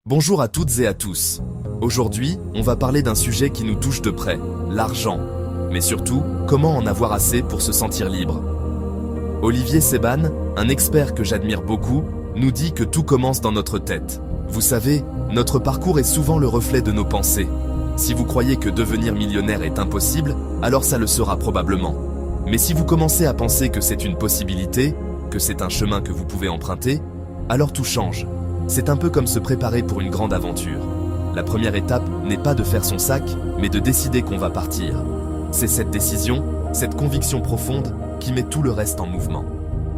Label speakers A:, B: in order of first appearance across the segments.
A: Bonjour à toutes et à tous. Aujourd'hui, on va parler d'un sujet qui nous touche de près, l'argent. Mais surtout, comment en avoir assez pour se sentir libre. Olivier Seban, un expert que j'admire beaucoup, nous dit que tout commence dans notre tête. Vous savez, notre parcours est souvent le reflet de nos pensées. Si vous croyez que devenir millionnaire est impossible, alors ça le sera probablement. Mais si vous commencez à penser que c'est une possibilité, que c'est un chemin que vous pouvez emprunter, alors tout change. C'est un peu comme se préparer pour une grande aventure. La première étape n'est pas de faire son sac, mais de décider qu'on va partir. C'est cette décision, cette conviction profonde, qui met tout le reste en mouvement.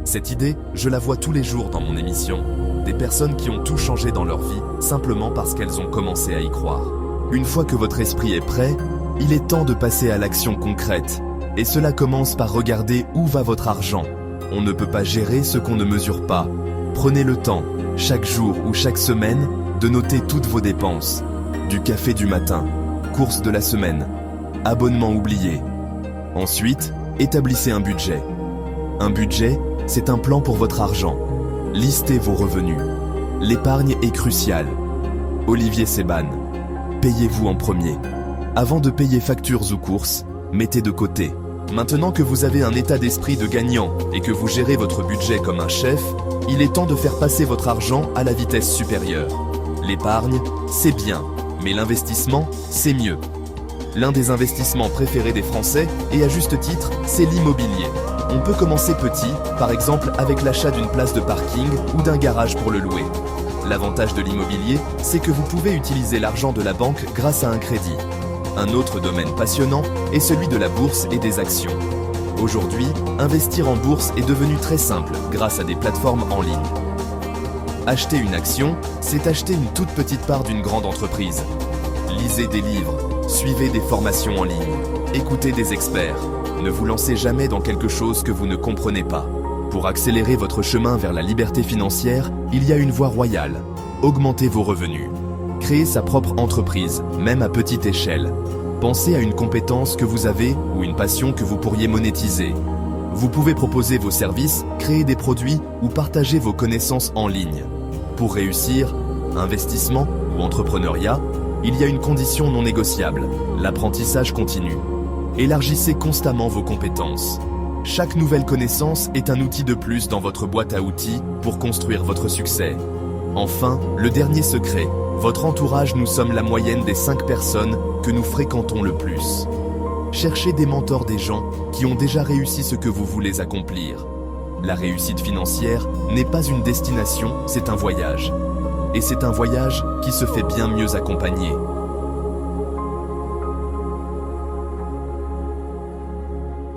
A: Cette idée, je la vois tous les jours dans mon émission. Des personnes qui ont tout changé dans leur vie, simplement parce qu'elles ont commencé à y croire. Une fois que votre esprit est prêt, il est temps de passer à l'action concrète. Et cela commence par regarder où va votre argent. On ne peut pas gérer ce qu'on ne mesure pas. Prenez le temps, chaque jour ou chaque semaine, de noter toutes vos dépenses. Du café du matin, courses de la semaine, abonnement oublié. Ensuite, établissez un budget. Un budget, c'est un plan pour votre argent. Listez vos revenus. L'épargne est cruciale. Olivier Seban. Payez-vous en premier. Avant de payer factures ou courses, mettez de côté. Maintenant que vous avez un état d'esprit de gagnant et que vous gérez votre budget comme un chef, il est temps de faire passer votre argent à la vitesse supérieure. L'épargne, c'est bien, mais l'investissement, c'est mieux. L'un des investissements préférés des Français, et à juste titre, c'est l'immobilier. On peut commencer petit, par exemple avec l'achat d'une place de parking ou d'un garage pour le louer. L'avantage de l'immobilier, c'est que vous pouvez utiliser l'argent de la banque grâce à un crédit. Un autre domaine passionnant est celui de la bourse et des actions. Aujourd'hui, investir en bourse est devenu très simple grâce à des plateformes en ligne. Acheter une action, c'est acheter une toute petite part d'une grande entreprise. Lisez des livres, suivez des formations en ligne, écoutez des experts. Ne vous lancez jamais dans quelque chose que vous ne comprenez pas. Pour accélérer votre chemin vers la liberté financière, il y a une voie royale. Augmentez vos revenus. Créer sa propre entreprise, même à petite échelle. Pensez à une compétence que vous avez ou une passion que vous pourriez monétiser. Vous pouvez proposer vos services, créer des produits ou partager vos connaissances en ligne. Pour réussir, investissement ou entrepreneuriat, il y a une condition non négociable, l'apprentissage continu. Élargissez constamment vos compétences. Chaque nouvelle connaissance est un outil de plus dans votre boîte à outils pour construire votre succès. Enfin, le dernier secret. Votre entourage, nous sommes la moyenne des 5 personnes que nous fréquentons le plus. Cherchez des mentors, des gens qui ont déjà réussi ce que vous voulez accomplir. La réussite financière n'est pas une destination, c'est un voyage. Et c'est un voyage qui se fait bien mieux accompagné.